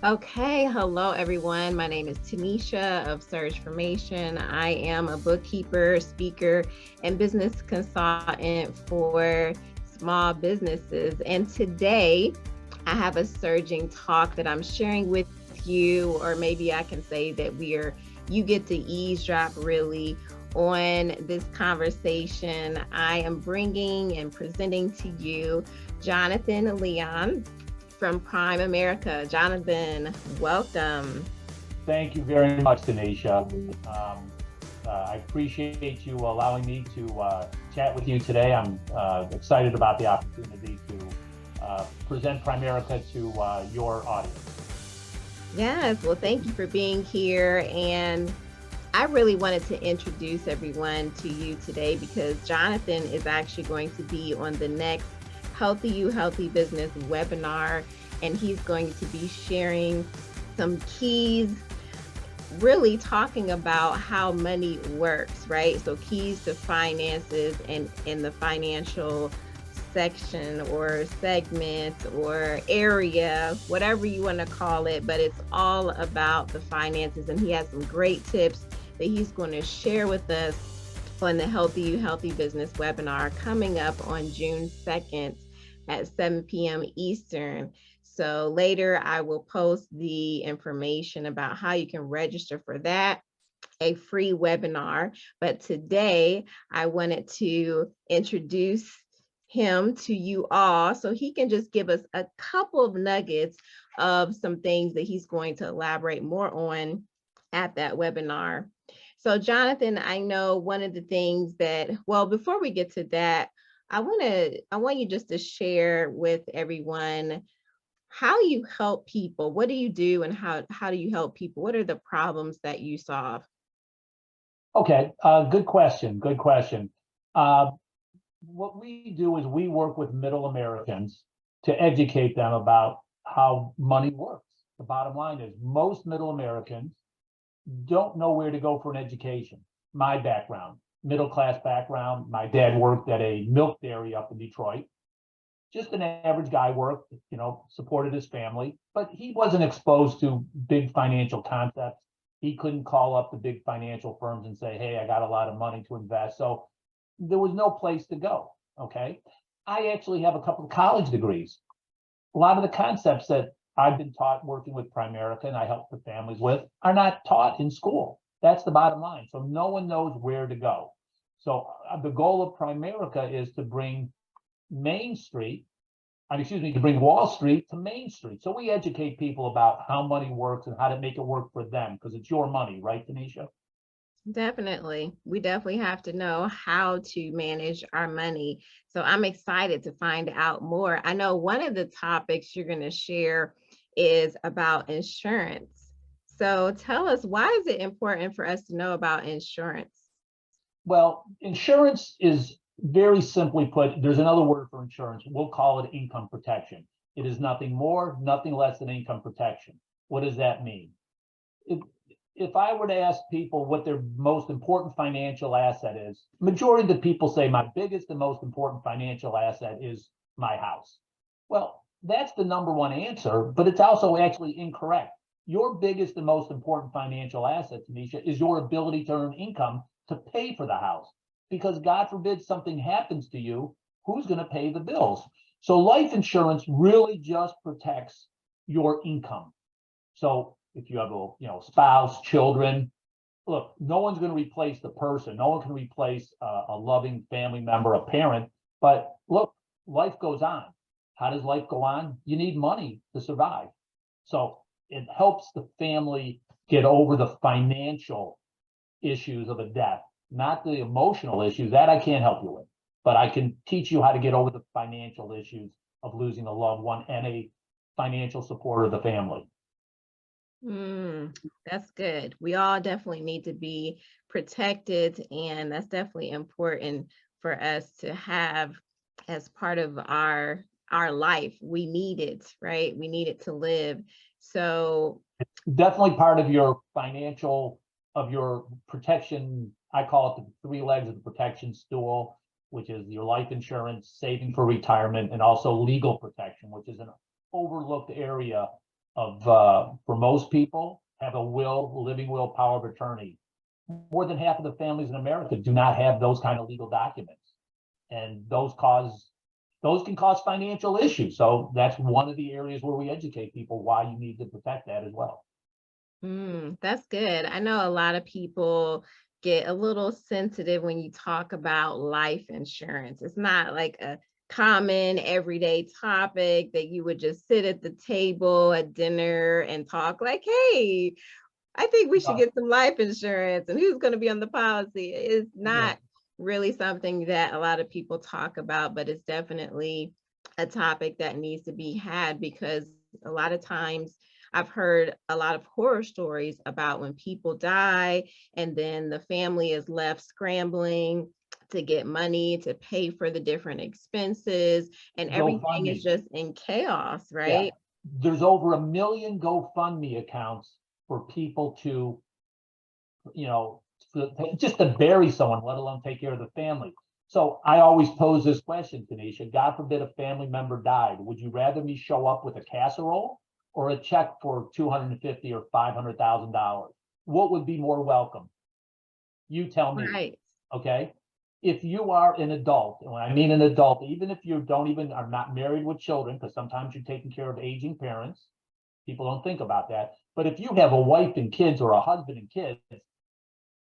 Okay, hello everyone. My name is Tanisha of Surgefirmation. I am a bookkeeper, speaker, and business consultant for small businesses. And today I have a surging talk that I'm sharing with you, or maybe I can say that you get to eavesdrop really on this conversation. I am bringing and presenting to you Jonathan Leon from Prime America. Jonathan, welcome. Thank you very much, Tanisha. I appreciate you allowing me to chat with you today. I'm excited about the opportunity to present Primerica to your audience. Yes, well, thank you for being here. And I really wanted to introduce everyone to you today because Jonathan is actually going to be on the next Healthy You Healthy Business webinar, and he's going to be sharing some keys, really talking about how money works, right? So keys to finances and in the financial section or segment or area, whatever you want to call it, but it's all about the finances. And he has some great tips that he's going to share with us on the Healthy You Healthy Business webinar coming up on June 2nd at 7 p.m. Eastern. So later I will post the information about how you can register for that, a free webinar. But today I wanted to introduce him to you all so he can just give us a couple of nuggets of some things that he's going to elaborate more on at that webinar. So Jonathan, I know one of the things that, well, before we get to that, I want you just to share with everyone how you help people. What do you do and how do you help people? What are the problems that you solve? Okay, good question. Good question. Uh, what we do is we work with middle Americans to educate them about how money works. The bottom line is most middle Americans don't know where to go for an education. My background, middle class background. My dad worked at a milk dairy up in Detroit. Just an average guy worked, supported his family, but he wasn't exposed to big financial concepts. He couldn't call up the big financial firms and say, hey, I got a lot of money to invest. So there was no place to go. Okay. I actually have a couple of college degrees. A lot of the concepts that I've been taught working with Primerica and I help the families with are not taught in school. That's the bottom line. So no one knows where to go. So the goal of Primerica is to bring Main Street, to bring Wall Street to Main Street. So we educate people about how money works and how to make it work for them because it's your money, right, Tanisha? Definitely. We definitely have to know how to manage our money. So I'm excited to find out more. I know one of the topics you're going to share is about insurance. So tell us, why is it important for us to know about insurance? Well, insurance is very simply put, there's another word for insurance. We'll call it income protection. It is nothing more, nothing less than income protection. What does that mean? If, if I were to ask people what their most important financial asset is, majority of the people say my biggest and most important financial asset is my house. Well, that's the number one answer, but it's also actually incorrect. Your biggest and most important financial asset, Tanisha, is your ability to earn income to pay for the house. Because God forbid something happens to you, who's going to pay the bills? So life insurance really just protects your income. So if you have a spouse, children, look, no one's going to replace the person. No one can replace a loving family member, a parent. But look, life goes on. How does life go on? You need money to survive. So it helps the family get over the financial issues of a death, not the emotional issues. That I can't help you with. But I can teach you how to get over the financial issues of losing a loved one and a financial support of the family. That's good. We all definitely need to be protected, and that's definitely important for us to have as part of our life. We need it, right? We need it to live. So, Definitely part of your financial, of your protection. I call it the three legs of the protection stool, which is your life insurance, saving for retirement, and also legal protection, which is an overlooked area for most people, have a will, living will, power of attorney. More than half of the families in America do not have those kind of legal documents. And those can cause financial issues. So that's one of the areas where we educate people why you need to protect that as well. That's good. I know a lot of people get a little sensitive when you talk about life insurance. It's not like a common everyday topic that you would just sit at the table at dinner and talk like, hey, I think we should Uh, get some life insurance and who's going to be on the policy. It's yeah. not really something that a lot of people talk about, but it's definitely a topic that needs to be had because a lot of times I've heard a lot of horror stories about when people die and then the family is left scrambling to get money to pay for the different expenses and everything is GoFundMe. just in chaos, Yeah. right? There's over 1 million GoFundMe accounts for people to, you know, just to bury someone, let alone take care of the family. So I always pose this question, Tanisha, God forbid a family member died. Would you rather me show up with a casserole or a check for $250,000 or $500,000? What would be more welcome? You tell me, Right. okay? If you are an adult, and when I mean an adult, even if you are not married with children, because sometimes you're taking care of aging parents, people don't think about that. But if you have a wife and kids or a husband and kids,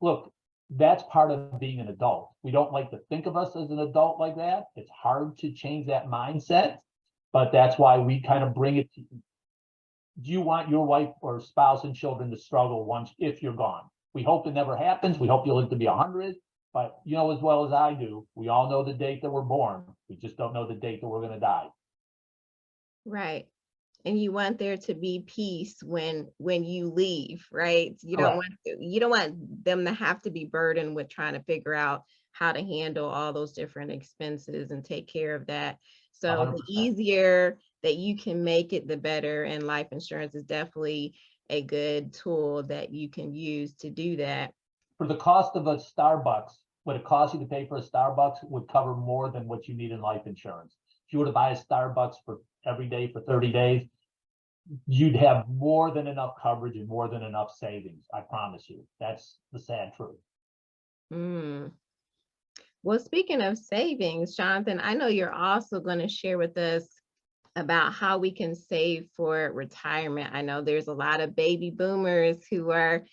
look, that's part of being an adult. We don't like to think of us as an adult like that. It's hard to change that mindset, but that's why we kind of bring it to you. Do you want your wife or spouse and children to struggle once if you're gone? We hope it never happens. We hope you live to be 100, but you know as well as I do, we all know the date that we're born. We just don't know the date that we're going to die. Right. And you want there to be peace when you leave, right? Correct. You don't want them to have to be burdened with trying to figure out how to handle all those different expenses and take care of that. So the 100%. easier that you can make it, the better. And life insurance is definitely a good tool that you can use to do that. For the cost of a Starbucks, what it costs you to pay for a Starbucks would cover more than what you need in life insurance. If you were to buy a Starbucks for every day for 30 days, you'd have more than enough coverage and more than enough savings. I promise you. That's the sad truth. Mm. Well, speaking of savings, Jonathan, I know you're also going to share with us about how we can save for retirement. I know there's a lot of baby boomers who are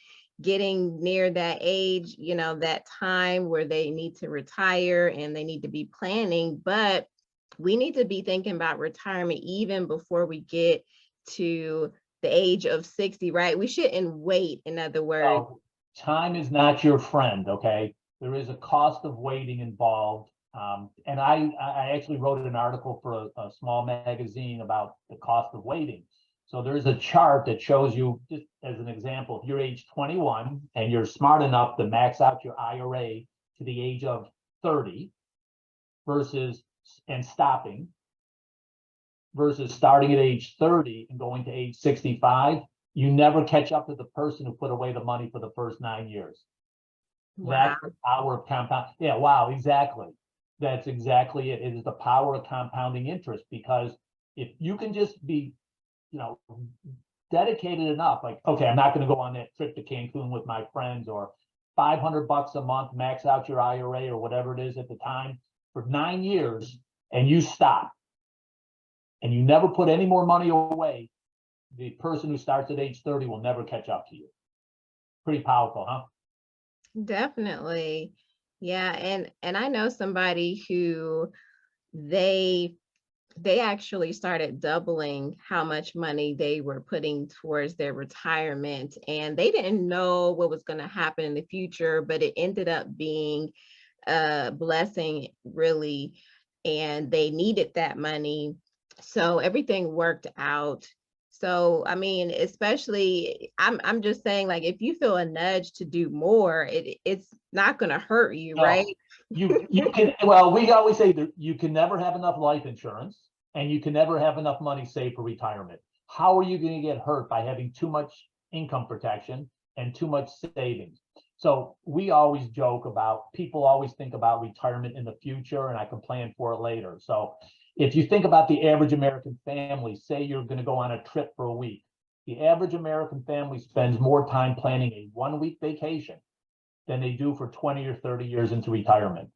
getting near that age, that time where they need to retire and they need to be planning, but we need to be thinking about retirement even before we get to the age of 60, right? We shouldn't wait, in other words. So time is not your friend, okay? There is a cost of waiting involved. And I actually wrote an article for a small magazine about the cost of waiting. So there's a chart that shows you, just as an example, if you're age 21 and you're smart enough to max out your IRA to the age of 30 and stopping versus starting at age 30 and going to age 65, you never catch up to the person who put away the money for the first 9 years. Wow. That's the power of compound. Yeah, wow, exactly. That's exactly it. It is the power of compounding interest, because if you can just be, dedicated enough, like, okay, I'm not going to go on that trip to Cancun with my friends, or $500 a month, max out your IRA or whatever it is at the time for 9 years, and you stop and you never put any more money away, the person who starts at age 30 will never catch up to you. Pretty powerful, huh? Definitely. Yeah, and I know somebody who they actually started doubling how much money they were putting towards their retirement, and they didn't know what was going to happen in the future, but it ended up being a blessing, really, and they needed that money. So everything worked out. So, I mean, especially, I'm just saying, like, if you feel a nudge to do more, it's not going to hurt you, right? No, you can, well, we always say that you can never have enough life insurance and you can never have enough money saved for retirement. How are you going to get hurt by having too much income protection and too much savings? So we always joke about, people always think about retirement in the future and I can plan for it later. So if you think about the average American family, say you're going to go on a trip for a week, The average American family spends more time planning a 1-week vacation than they do for 20 or 30 years into retirement.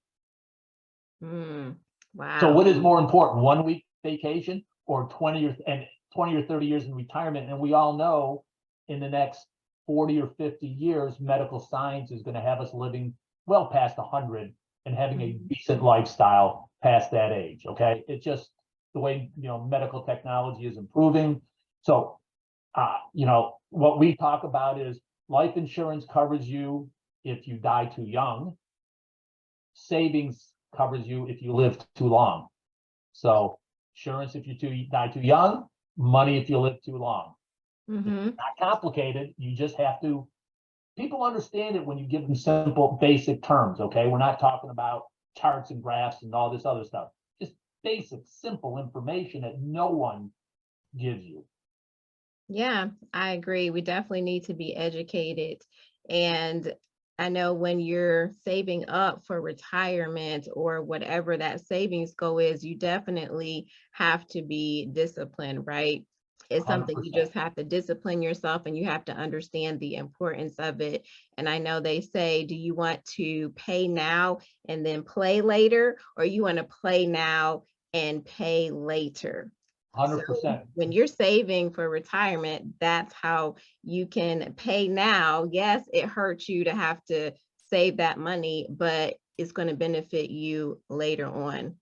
Mm, So wow. what is more important, 1-week vacation or 20 or 30 years in retirement? And we all know in the next 40 or 50 years, medical science is going to have us living well past 100 and having a decent lifestyle past that age. Okay. It's just the way, medical technology is improving. So, what we talk about is life insurance covers you if you die too young. Savings covers you if you live too long. So insurance if you die too young, money if you live too long. Mm-hmm. Not complicated. You just have to, people understand it when you give them simple, basic terms, okay? We're not talking about charts and graphs and all this other stuff. Just basic, simple information that no one gives you. Yeah, I agree. We definitely need to be educated. And I know when you're saving up for retirement or whatever that savings goal is, you definitely have to be disciplined, right? It's something you 100%. just have to discipline yourself and you have to understand the importance of it. And I know they say, do you want to pay now and then play later, or you want to play now and pay later? So 100%. when you're saving for retirement, that's how you can pay now. Yes, it hurts you to have to save that money, but it's going to benefit you later on.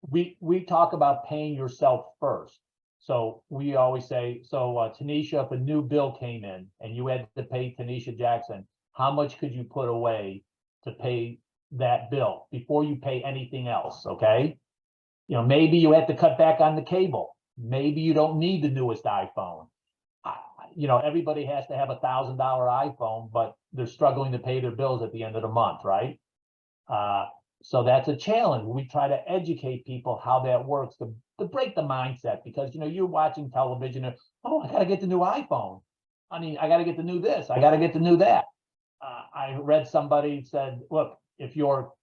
We talk about paying yourself first. So we always say, Tanisha, if a new bill came in and you had to pay Tanisha Jackson, how much could you put away to pay that bill before you pay anything else? Okay. Maybe you have to cut back on the cable. Maybe you don't need the newest iPhone. Everybody has to have $1,000 iPhone, but they're struggling to pay their bills at the end of the month, right? So that's a challenge. We try to educate people how that works to break the mindset, because you're watching television and, oh, I got to get the new iPhone. I mean, I got to get the new this. I got to get the new that. I read somebody said, look, if your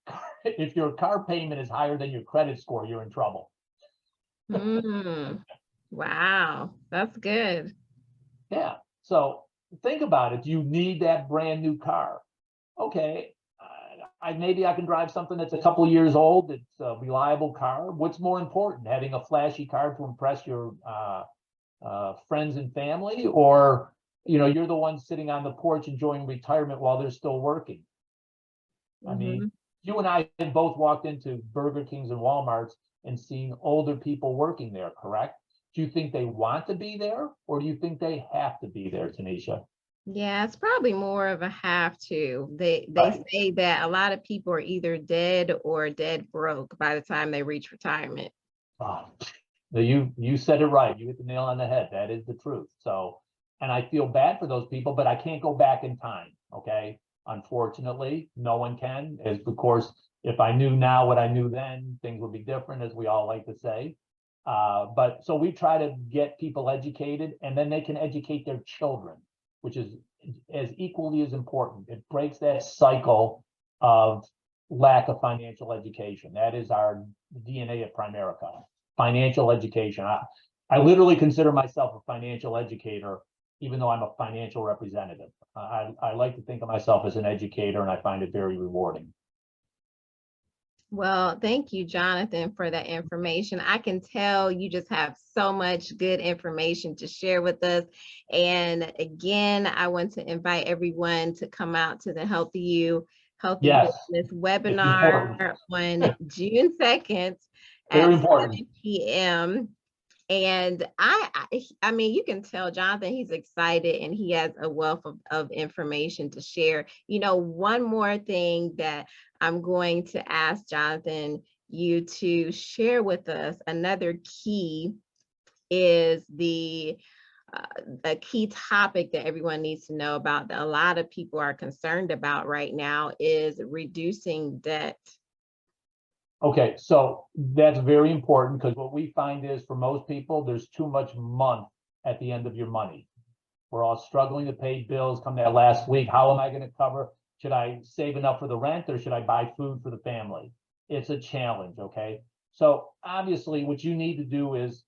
car payment is higher than your credit score, you're in trouble. Wow, that's good. Yeah. So think about it. You need that brand new car. Okay. Maybe I can drive something that's a couple years old. It's a reliable car. What's more important, having a flashy car to impress your friends and family, or you're the one sitting on the porch enjoying retirement while they're still working? I mean, you and I have both walked into Burger Kings and Walmarts and seen older people working there, correct? Do you think they want to be there, or do you think they have to be there, Tanisha? Yeah, it's probably more of a have to. They Right. say that a lot of people are either dead or dead broke by the time they reach retirement. You said it right. You hit the nail on the head. That is the truth. So, and I feel bad for those people, but I can't go back in time. Okay. Unfortunately, no one can. As of course, if I knew now what I knew then, things would be different, as we all like to say. But so we try to get people educated, and then they can educate their children, which is as equally as important. It breaks that cycle of lack of financial education. That is our DNA at Primerica. Financial education. I literally consider myself a financial educator, even though I'm a financial representative. I like to think of myself as an educator, and I find it very rewarding. Well, thank you, Jonathan, for that information. I can tell you just have so much good information to share with us. And again, I want to invite everyone to come out to the Healthy You, Healthy Yes, Business it's important. webinar on June 2nd Very at important. 7 p.m. And I mean, you can tell Jonathan, he's excited and he has a wealth of information to share. One more thing that I'm going to ask Jonathan, you to share with us, another key is a key topic that everyone needs to know about, that a lot of people are concerned about right now, is reducing debt. Okay, so that's very important, because what we find is, for most people, there's too much month at the end of your money. We're all struggling to pay bills come that last week. How am I going to cover? Should I save enough for the rent, or should I buy food for the family? It's a challenge, okay? So obviously what you need to do is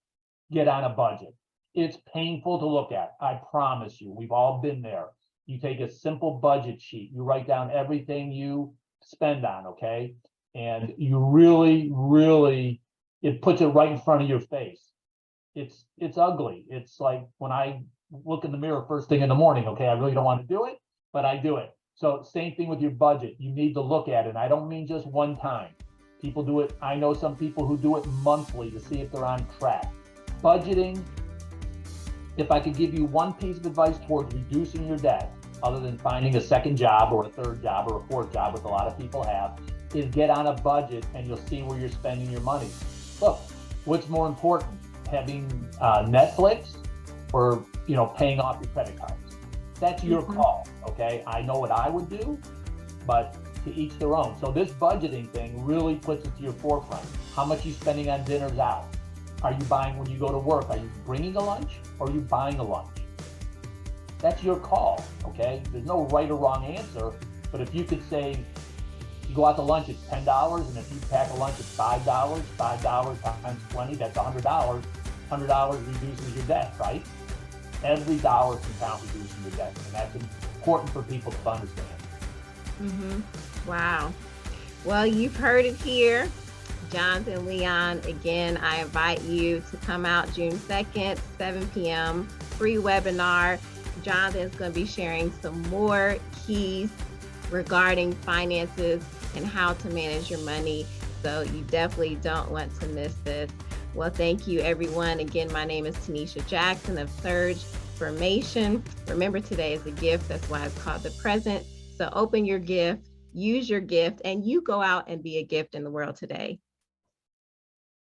get on a budget. It's painful to look at. I promise you, we've all been there. You take a simple budget sheet, you write down everything you spend on, okay? And you really, it puts it right in front of your face. It's ugly. It's like when I look in the mirror first thing in the morning, okay, I really don't want to do it, but I do it. So same thing with your budget. You need to look at it. And I don't mean just one time. People do it. I know some people who do it monthly to see if they're on track. Budgeting, if I could give you one piece of advice towards reducing your debt, other than finding a second job or a third job or a fourth job, which a lot of people have, is get on a budget and you'll see where you're spending your money. Look, what's more important, having Netflix or paying off your credit cards? That's your call, okay? I know what I would do, but to each their own. So this budgeting thing really puts it to your forefront. How much are you spending on dinners out? Are you buying when you go to work? Are you bringing a lunch or are you buying a lunch? That's your call, okay? There's no right or wrong answer, but if you could say, you go out to lunch, it's $10, and if you pack a lunch, it's $5, $5 times 20, that's $100. $100 reduces your debt, right? Every dollar can count reducing your debt, and that's important for people to understand. Wow. Well, you've heard it here. Jonathan Leon, again, I invite you to come out June 2nd, 7 p.m., free webinar. Jonathan's going to be sharing some more keys regarding finances and how to manage your money. So you definitely don't want to miss this. Well, thank you, everyone. Again, my name is Tanisha Jackson of Surge Formation. Remember, today is a gift. That's why it's called the present. So open your gift, use your gift, and you go out and be a gift in the world today.